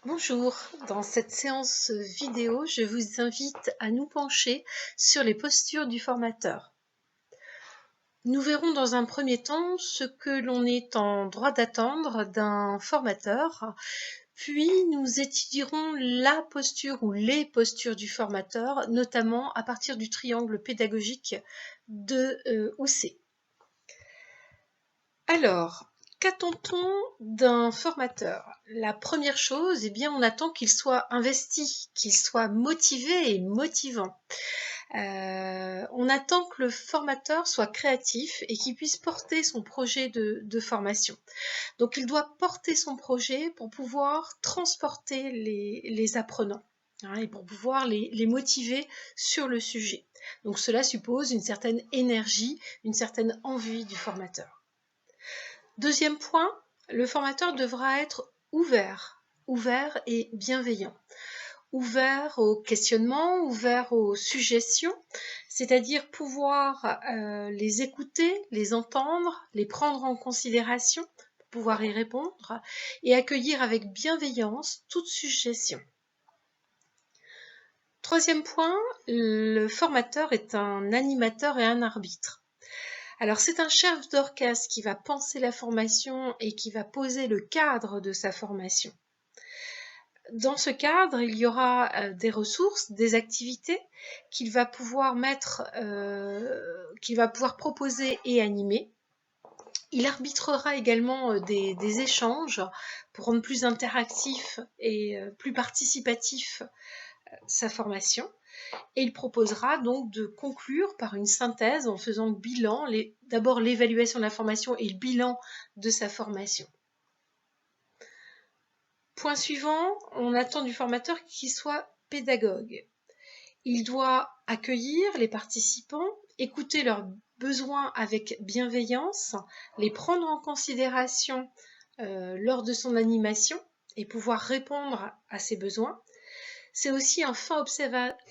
Bonjour, dans cette séance vidéo, je vous invite à nous pencher sur les postures du formateur. Nous verrons dans un premier temps ce que l'on est en droit d'attendre d'un formateur, puis nous étudierons la posture ou les postures du formateur, notamment à partir du triangle pédagogique de Housset. Alors, qu'attend-on d'un formateur? La première chose, on attend qu'il soit investi, qu'il soit motivé et motivant. On attend que le formateur soit créatif et qu'il puisse porter son projet de formation. Donc, il doit porter son projet pour pouvoir transporter les apprenants, et pour pouvoir les motiver sur le sujet. Donc, cela suppose une certaine énergie, une certaine envie du formateur. Deuxième point, le formateur devra être ouvert et bienveillant. Ouvert aux questionnements, ouvert aux suggestions, c'est-à-dire pouvoir les écouter, les entendre, les prendre en considération, pour pouvoir y répondre, et accueillir avec bienveillance toute suggestion. Troisième point, le formateur est un animateur et un arbitre. Alors c'est un chef d'orchestre qui va penser la formation et qui va poser le cadre de sa formation. Dans ce cadre, il y aura des ressources, des activités qu'il va pouvoir proposer et animer. Il arbitrera également des échanges pour rendre plus interactif et plus participatif sa formation. Et il proposera donc de conclure par une synthèse en faisant le bilan, d'abord l'évaluation de la formation et le bilan de sa formation. Point suivant, on attend du formateur qu'il soit pédagogue. Il doit accueillir les participants, écouter leurs besoins avec bienveillance, les prendre en considération lors de son animation et pouvoir répondre à ces besoins. C'est aussi un fin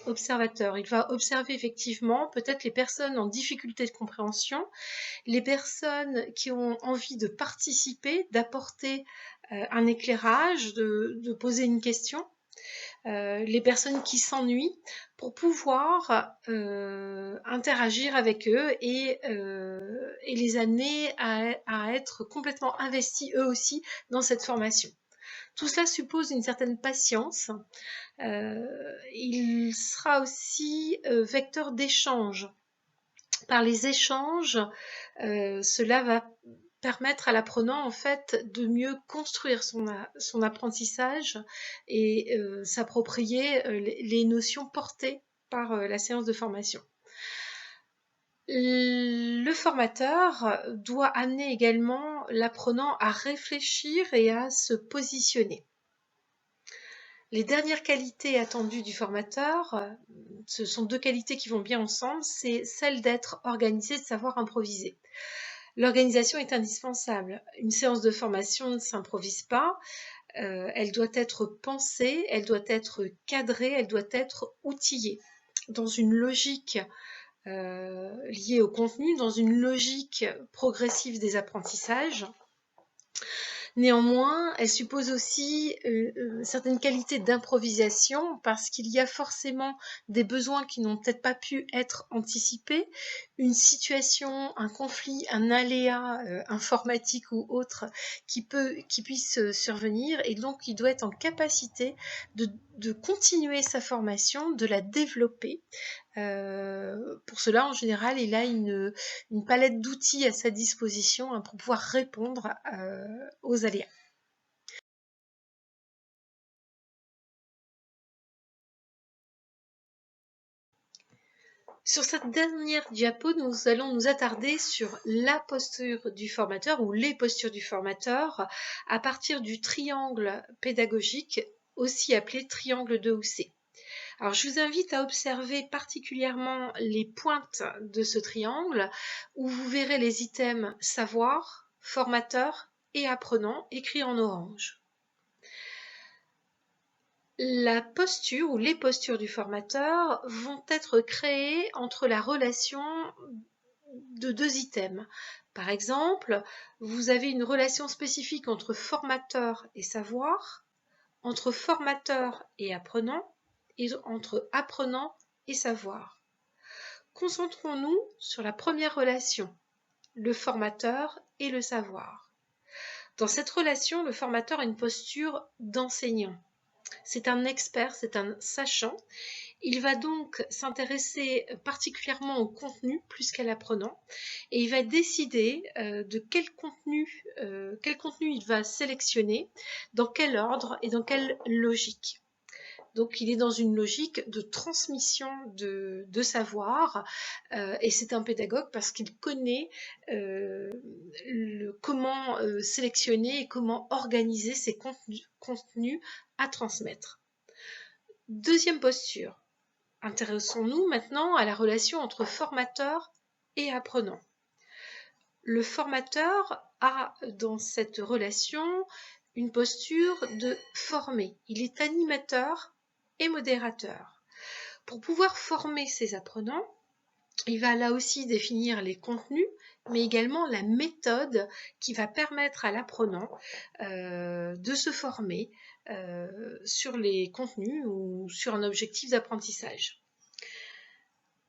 observateur. Il va observer effectivement peut-être les personnes en difficulté de compréhension, les personnes qui ont envie de participer, d'apporter un éclairage, de poser une question, les personnes qui s'ennuient, pour pouvoir interagir avec eux et les amener à être complètement investis eux aussi dans cette formation. Tout cela suppose une certaine patience. Il sera aussi vecteur d'échange. Par les échanges, cela va permettre à l'apprenant en fait de mieux construire son apprentissage et s'approprier les notions portées par la séance de formation. Le formateur doit amener également l'apprenant à réfléchir et à se positionner. Les dernières qualités attendues du formateur, ce sont deux qualités qui vont bien ensemble, c'est celle d'être organisé, de savoir improviser. L'organisation est indispensable. Une séance de formation ne s'improvise pas, elle doit être pensée, elle doit être cadrée, elle doit être outillée dans une logique liée au contenu, dans une logique progressive des apprentissages. Néanmoins, elle suppose aussi certaines qualités d'improvisation parce qu'il y a forcément des besoins qui n'ont peut-être pas pu être anticipés, une situation, un conflit, un aléa informatique ou autre qui puisse survenir, et donc il doit être en capacité de continuer sa formation, de la développer. Pour cela, en général, il a une palette d'outils à sa disposition pour pouvoir répondre aux aléas. Sur cette dernière diapo, nous allons nous attarder sur la posture du formateur ou les postures du formateur à partir du triangle pédagogique, aussi appelé triangle de Housset. Alors, je vous invite à observer particulièrement les pointes de ce triangle où vous verrez les items savoir, formateur et apprenant écrits en orange. La posture ou les postures du formateur vont être créées entre la relation de deux items. Par exemple, vous avez une relation spécifique entre formateur et savoir, entre formateur et apprenant et entre apprenant et savoir. Concentrons-nous sur la première relation, le formateur et le savoir. Dans cette relation, le formateur a une posture d'enseignant. C'est un expert, c'est un sachant. Il va donc s'intéresser particulièrement au contenu plus qu'à l'apprenant et il va décider de quel contenu il va sélectionner, dans quel ordre et dans quelle logique. Donc il est dans une logique de transmission de savoir et c'est un pédagogue parce qu'il connaît comment sélectionner et comment organiser ces contenus à transmettre. Deuxième posture. Intéressons-nous maintenant à la relation entre formateur et apprenant. Le formateur a dans cette relation une posture de former. Il est animateur et modérateur. Pour pouvoir former ses apprenants, il va là aussi définir les contenus, mais également la méthode qui va permettre à l'apprenant de se former sur les contenus ou sur un objectif d'apprentissage.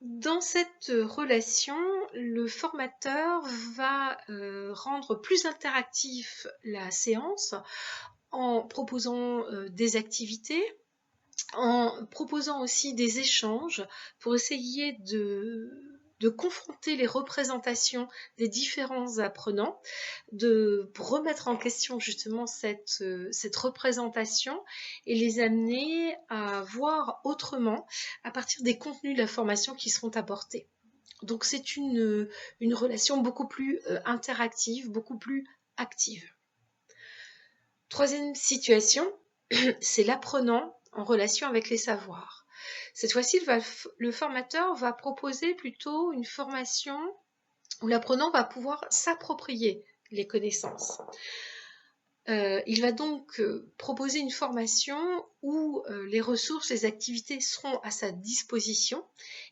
Dans cette relation, le formateur va rendre plus interactif la séance en proposant des activités, en proposant aussi des échanges pour essayer de confronter les représentations des différents apprenants, pour remettre en question justement cette représentation et les amener à voir autrement à partir des contenus de la formation qui seront apportés. Donc c'est une relation beaucoup plus interactive, beaucoup plus active. Troisième situation, c'est l'apprenant en relation avec les savoirs. Cette fois-ci, le formateur va proposer plutôt une formation où l'apprenant va pouvoir s'approprier les connaissances. Il va donc proposer une formation où les ressources, les activités seront à sa disposition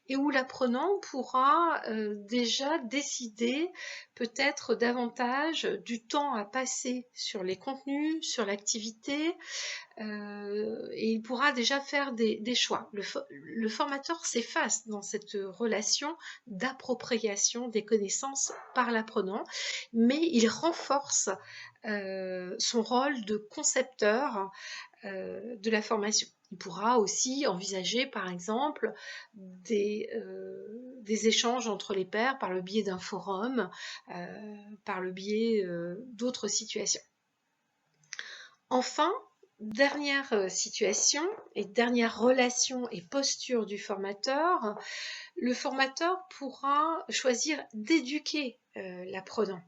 et où l'apprenant pourra déjà décider peut-être davantage du temps à passer sur les contenus, sur l'activité, et il pourra déjà faire des choix. Le formateur s'efface dans cette relation d'appropriation des connaissances par l'apprenant, mais il renforce son rôle de concepteur de la formation. Il pourra aussi envisager, par exemple, des échanges entre les pairs par le biais d'un forum, par le biais d'autres situations. Enfin, dernière situation et dernière relation et posture du formateur, le formateur pourra choisir d'éduquer l'apprenant.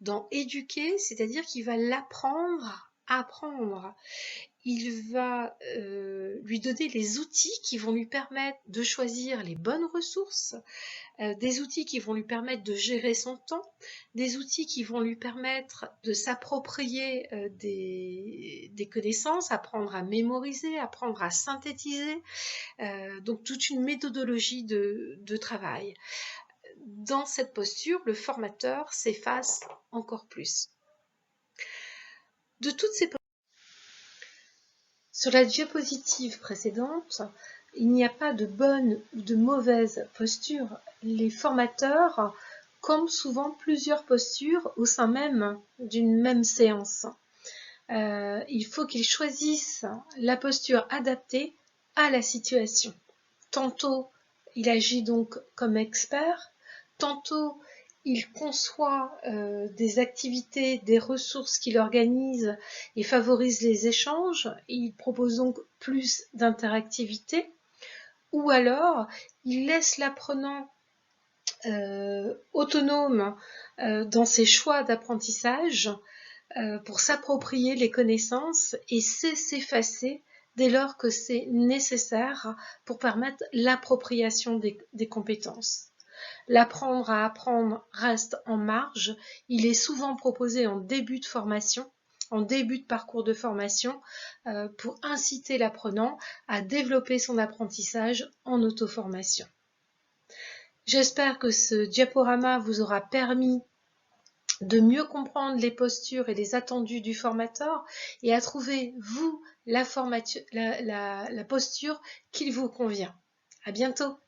Dans éduquer, c'est-à-dire qu'il va l'apprendre à apprendre. Il va lui donner les outils qui vont lui permettre de choisir les bonnes ressources, des outils qui vont lui permettre de gérer son temps, des outils qui vont lui permettre de s'approprier des connaissances, apprendre à mémoriser, apprendre à synthétiser, donc toute une méthodologie de travail. Dans cette posture, le formateur s'efface encore plus. De toutes ces Sur la diapositive précédente, il n'y a pas de bonne ou de mauvaise posture. Les formateurs campent souvent plusieurs postures au sein même d'une même séance. Il faut qu'ils choisissent la posture adaptée à la situation. Tantôt, il agit donc comme expert, tantôt il conçoit des activités, des ressources qu'il organise et favorise les échanges, et il propose donc plus d'interactivité, ou alors il laisse l'apprenant autonome dans ses choix d'apprentissage pour s'approprier les connaissances et sait s'effacer dès lors que c'est nécessaire pour permettre l'appropriation des compétences. L'apprendre à apprendre reste en marge. Il est souvent proposé en début de formation, en début de parcours de formation, pour inciter l'apprenant à développer son apprentissage en auto-formation. J'espère que ce diaporama vous aura permis de mieux comprendre les postures et les attendus du formateur et à trouver, vous, la posture qui vous convient. À bientôt!